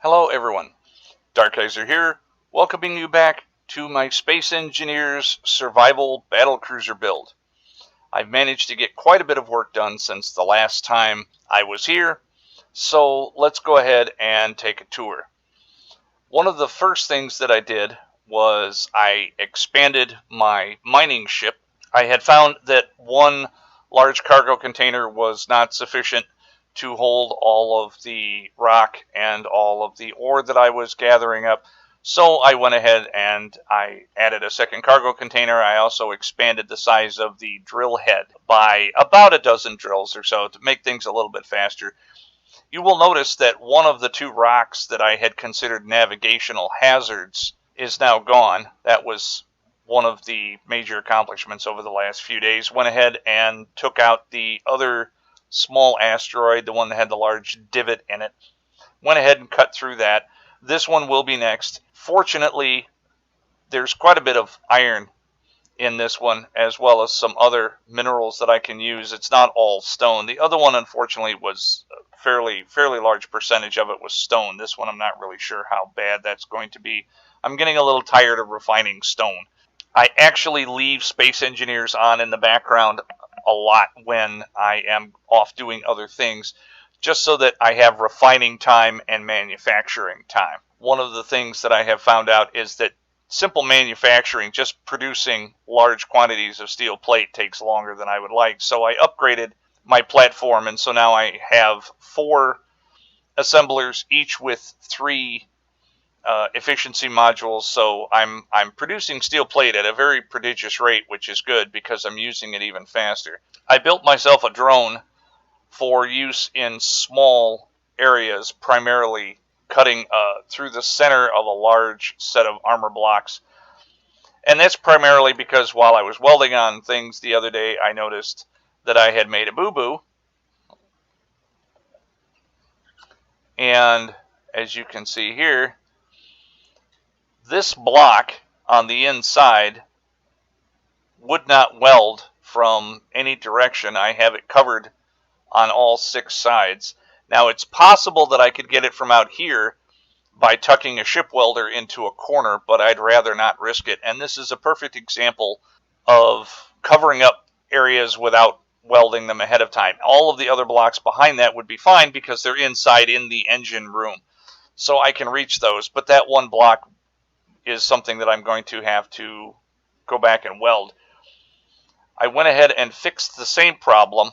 Hello everyone, Dark Kaiser here, welcoming you back to my Space Engineers Survival Battle Cruiser build. I've managed to get quite a bit of work done since the last time I was here, so let's go ahead and take a tour. One of the first things that I did was I expanded my mining ship. I had found that one large cargo container was not sufficient to hold all of the rock and all of the ore that I was gathering up. So I went ahead and I added a second cargo container. I also expanded the size of the drill head by about a dozen drills or so to make things a little bit faster. You will notice that one of the two rocks that I had considered navigational hazards is now gone. That was one of the major accomplishments over the last few days. Went ahead and took out the other small asteroid, the one that had the large divot in it. Went ahead and cut through that. This one will be next. Fortunately, there's quite a bit of iron in this one, as well as some other minerals that I can use. It's not all stone. The other one, unfortunately, was a fairly large percentage of it was stone. This one, I'm not really sure how bad that's going to be. I'm getting a little tired of refining stone. I actually leave Space Engineers on in the background a lot when I am off doing other things, just so that I have refining time and manufacturing time. One of the things that I have found out is that simple manufacturing, just producing large quantities of steel plate, takes longer than I would like. So I upgraded my platform, and so now I have 4 assemblers, each with 3 efficiency modules. So I'm producing steel plate at a very prodigious rate, which is good because I'm using it even faster. I built myself a drone for use in small areas, primarily cutting through the center of a large set of armor blocks. And that's primarily because while I was welding on things the other day, I noticed that I had made a boo-boo. And as you can see here, this block on the inside would not weld from any direction. I have it covered on all 6 sides. Now, it's possible that I could get it from out here by tucking a ship welder into a corner, but I'd rather not risk it. And this is a perfect example of covering up areas without welding them ahead of time. All of the other blocks behind that would be fine because they're inside in the engine room, so I can reach those. But that one block is something that I'm going to have to go back and weld. I went ahead and fixed the same problem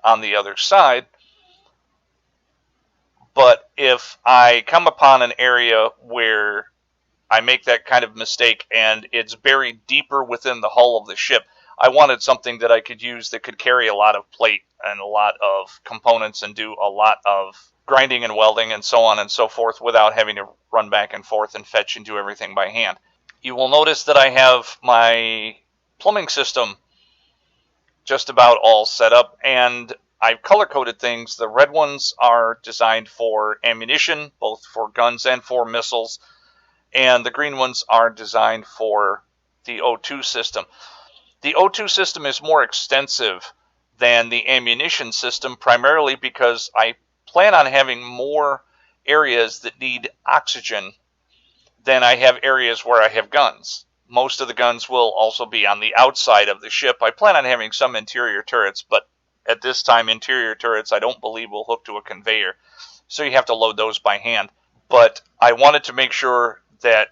on the other side, but if I come upon an area where I make that kind of mistake and it's buried deeper within the hull of the ship, I wanted something that I could use that could carry a lot of plate and a lot of components and do a lot of grinding and welding and so on and so forth without having to run back and forth and fetch and do everything by hand. You will notice that I have my plumbing system just about all set up, and I've color-coded things. The red ones are designed for ammunition, both for guns and for missiles, and the green ones are designed for the O2 system. The O2 system is more extensive than the ammunition system, primarily because I plan on having more areas that need oxygen than I have areas where I have guns. Most of the guns will also be on the outside of the ship. I plan on having some interior turrets, but at this time, interior turrets I don't believe will hook to a conveyor, so you have to load those by hand. But I wanted to make sure that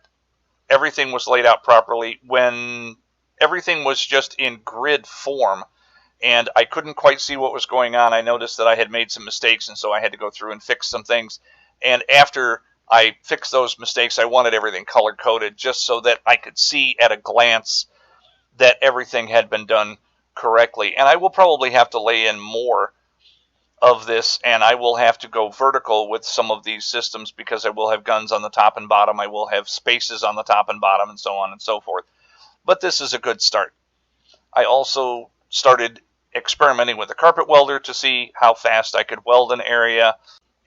everything was laid out properly. When everything was just in grid form and I couldn't quite see what was going on, I noticed that I had made some mistakes, and so I had to go through and fix some things. And after I fixed those mistakes, I wanted everything color-coded just so that I could see at a glance that everything had been done correctly. And I will probably have to lay in more of this, and I will have to go vertical with some of these systems because I will have guns on the top and bottom, I will have spaces on the top and bottom, and so on and so forth. But this is a good start. I also started experimenting with a carpet welder to see how fast I could weld an area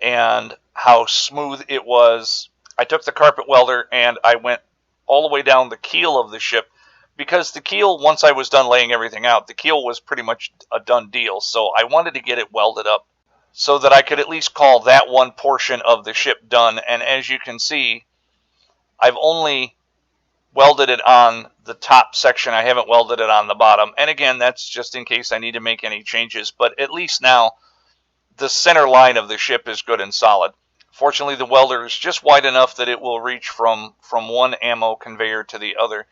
and how smooth it was. I took the carpet welder and I went all the way down the keel of the ship, because the keel, once I was done laying everything out, the keel was pretty much a done deal. So I wanted to get it welded up so that I could at least call that one portion of the ship done. And as you can see, I've only welded it on the top section. I haven't welded it on the bottom. And again, that's just in case I need to make any changes. But at least now the center line of the ship is good and solid. Fortunately, the welder is just wide enough that it will reach from one ammo conveyor to the other.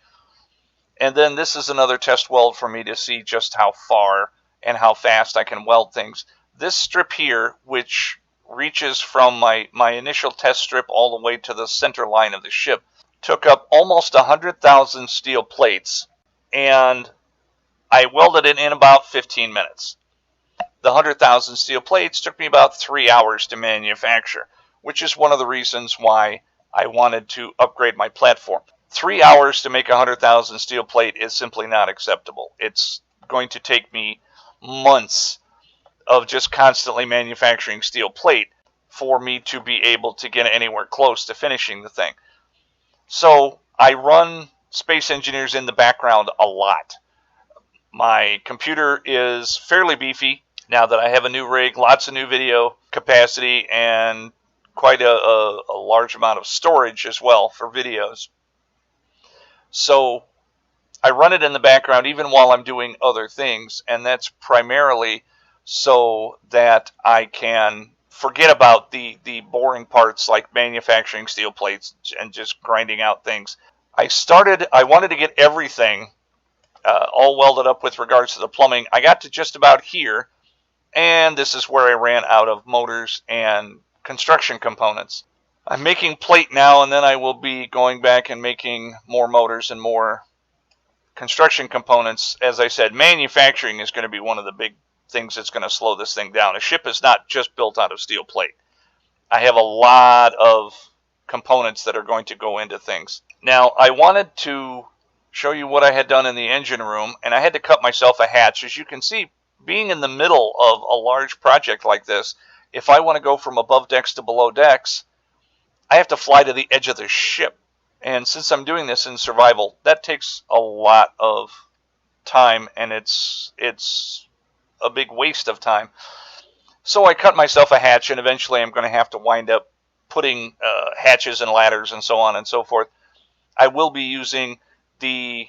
And then this is another test weld for me to see just how far and how fast I can weld things. This strip here, which reaches from my initial test strip all the way to the center line of the ship, took up almost 100,000 steel plates, and I welded it in about 15 minutes. The 100,000 steel plates took me about 3 hours to manufacture, which is one of the reasons why I wanted to upgrade my platform. 3 hours to make 100,000 steel plate is simply not acceptable. It's going to take me months of just constantly manufacturing steel plate for me to be able to get anywhere close to finishing the thing. So I run Space Engineers in the background a lot. My computer is fairly beefy now that I have a new rig, lots of new video capacity, and quite a large amount of storage as well for videos. So I run it in the background even while I'm doing other things, and that's primarily so that I can forget about the boring parts like manufacturing steel plates and just grinding out things. I wanted to get everything all welded up with regards to the plumbing. I got to just about here, and this is where I ran out of motors and construction components. I'm making plate now, and then I will be going back and making more motors and more construction components. As I said, manufacturing is going to be one of the big things that's going to slow this thing down. A ship is not just built out of steel plate. I have a lot of components that are going to go into things. Now, I wanted to show you what I had done in the engine room, and I had to cut myself a hatch. As you can see, being in the middle of a large project like this, if I want to go from above decks to below decks, I have to fly to the edge of the ship. And since I'm doing this in survival, that takes a lot of time, and it's a big waste of time. So I cut myself a hatch, and eventually I'm going to have to wind up putting hatches and ladders and so on and so forth. I will be using the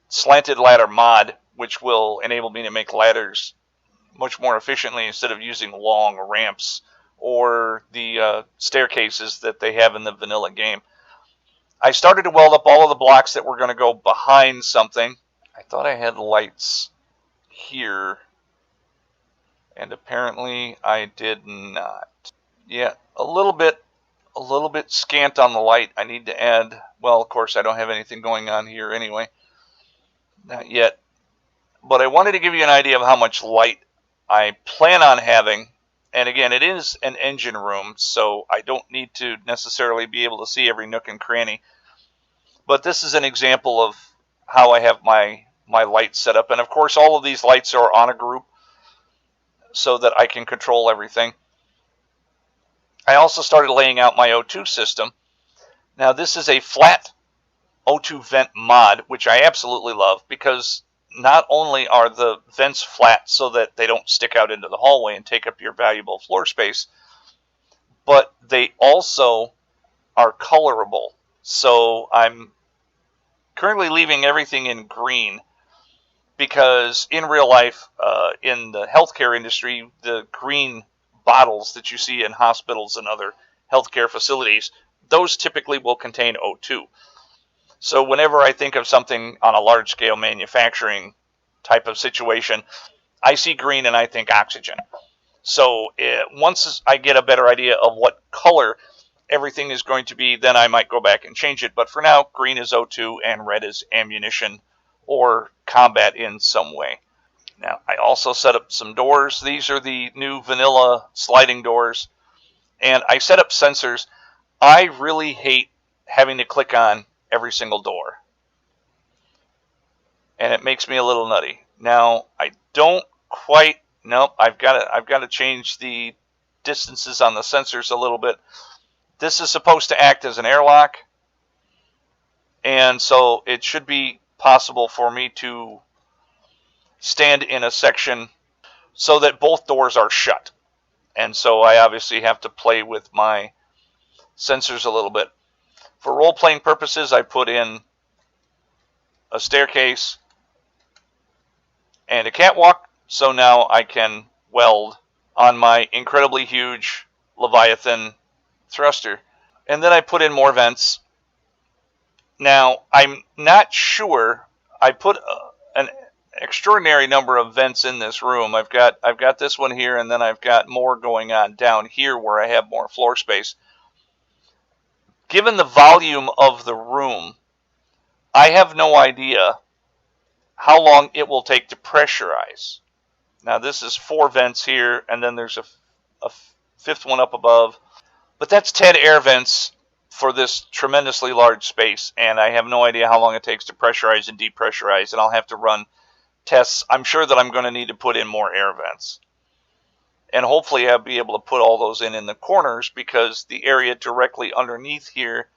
slanted ladder mod, which will enable me to make ladders much more efficiently instead of using long ramps or the staircases that they have in the vanilla game. I started to weld up all of the blocks that were going to go behind something. I thought I had lights here, and apparently I did not. Yeah, a little bit scant on the light. I need to add, well, of course I don't have anything going on here anyway. Not yet. But I wanted to give you an idea of how much light I plan on having. And again, it is an engine room, so I don't need to necessarily be able to see every nook and cranny. But this is an example of how I have my lights set up. And of course, all of these lights are on a group so that I can control everything. I also started laying out my O2 system. Now, this is a flat O2 vent mod, which I absolutely love because not only are the vents flat so that they don't stick out into the hallway and take up your valuable floor space, but they also are colorable. So I'm currently leaving everything in green because in real life, in the healthcare industry, the green bottles that you see in hospitals and other healthcare facilities, those typically will contain O2. So whenever I think of something on a large scale manufacturing type of situation, I see green and I think oxygen. So once I get a better idea of what color everything is going to be, then I might go back and change it. But for now, green is O2 and red is ammunition or combat in some way. Now, I also set up some doors. These are the new vanilla sliding doors. And I set up sensors. I really hate having to click on every single door. And it makes me a little nutty. Now, I don't quite, nope, I've got to change the distances on the sensors a little bit. This is supposed to act as an airlock, and so it should be possible for me to stand in a section so that both doors are shut. and so I obviously have to play with my sensors a little bit. For role-playing purposes, I put in a staircase and a catwalk, so now I can weld on my incredibly huge Leviathan thruster. And then I put in more vents. Now, I'm not sure. I put an extraordinary number of vents in this room. I've got this one here, and then I've got more going on down here where I have more floor space. Given the volume of the room, I have no idea how long it will take to pressurize. Now, this is 4 vents here, and then there's a fifth one up above. But that's 10 air vents for this tremendously large space, and I have no idea how long it takes to pressurize and depressurize, and I'll have to run tests. I'm sure that I'm going to need to put in more air vents. And hopefully I'll be able to put all those in the corners, because the area directly underneath here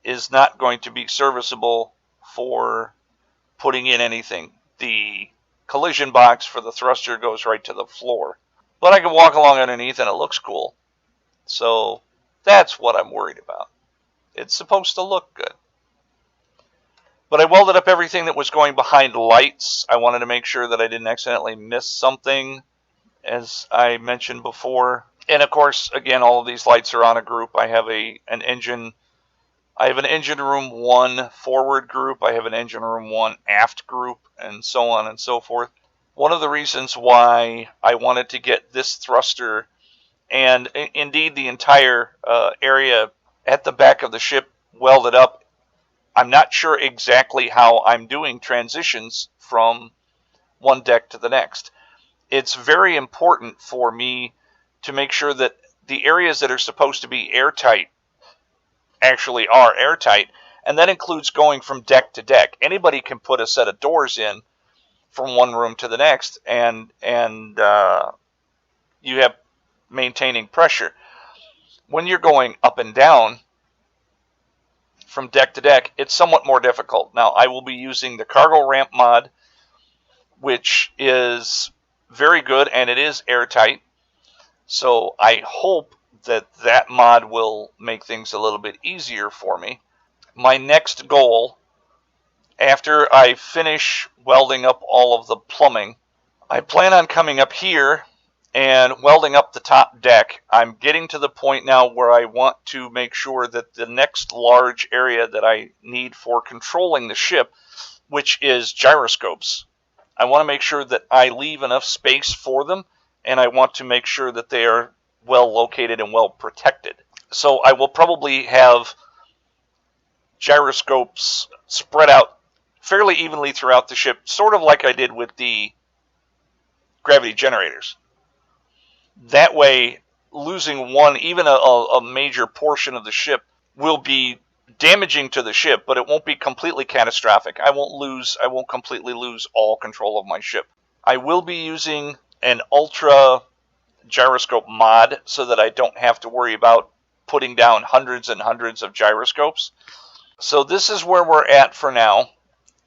is not going to be serviceable for putting in anything. The collision box for the thruster goes right to the floor. But I can walk along underneath and it looks cool. So that's what I'm worried about. It's supposed to look good. But I welded up everything that was going behind lights. I wanted to make sure that I didn't accidentally miss something, as I mentioned before. And of course, again, all of these lights are on a group. I have an engine room 1 forward group. I have an engine room 1 aft group, and so on and so forth. One of the reasons why I wanted to get this thruster, and indeed the entire area at the back of the ship, welded up, I'm not sure exactly how I'm doing transitions from one deck to the next. It's very important for me to make sure that the areas that are supposed to be airtight actually are airtight, and that includes going from deck to deck. Anybody can put a set of doors in from one room to the next, and you have maintaining pressure. When you're going up and down from deck to deck, it's somewhat more difficult. Now, I will be using the cargo ramp mod, which is very good, and it is airtight. So I hope that that mod will make things a little bit easier for me. My next goal, after I finish welding up all of the plumbing, I plan on coming up here and welding up the top deck. I'm getting to the point now where I want to make sure that the next large area that I need for controlling the ship, which is gyroscopes, I want to make sure that I leave enough space for them, and I want to make sure that they are well located and well protected. So I will probably have gyroscopes spread out fairly evenly throughout the ship, sort of like I did with the gravity generators. That way, losing one, even a major portion of the ship, will be damaging to the ship, but it won't be completely catastrophic. I won't completely lose all control of my ship. I will be using an ultra gyroscope mod so that I don't have to worry about putting down hundreds and hundreds of gyroscopes. So this is where we're at for now.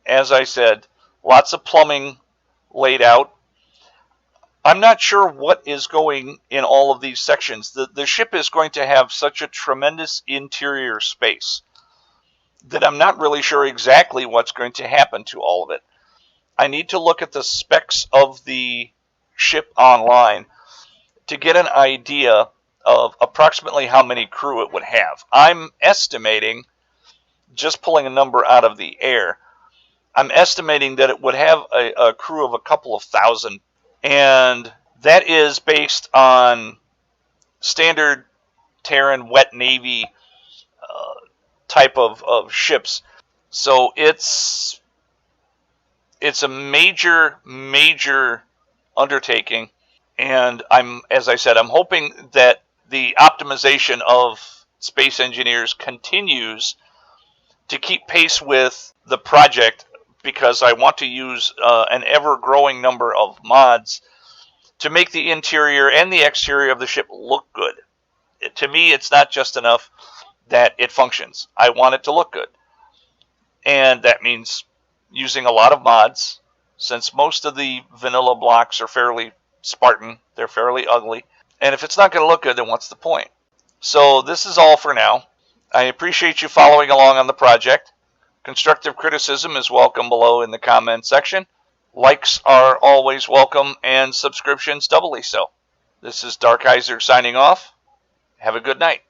As I said, lots of plumbing laid out. I'm not sure what is going in all of these sections. The ship is going to have such a tremendous interior space that I'm not really sure exactly what's going to happen to all of it. I need to look at the specs of the ship online to get an idea of approximately how many crew it would have. I'm estimating, just pulling a number out of the air, I'm estimating that it would have a crew of a couple of thousand, and that is based on standard Terran wet Navy type of ships. So it's a major undertaking, and as I said, I'm hoping that the optimization of Space Engineers continues to keep pace with the project, because I want to use an ever-growing number of mods to make the interior and the exterior of the ship look good. To me, it's not just enough that it functions. I want it to look good. And that means using a lot of mods, since most of the vanilla blocks are fairly Spartan. They're fairly ugly. And if it's not going to look good, then what's the point? So this is all for now. I appreciate you following along on the project. Constructive criticism is welcome below in the comment section. Likes are always welcome, and subscriptions doubly so. This is Darkizer signing off. Have a good night.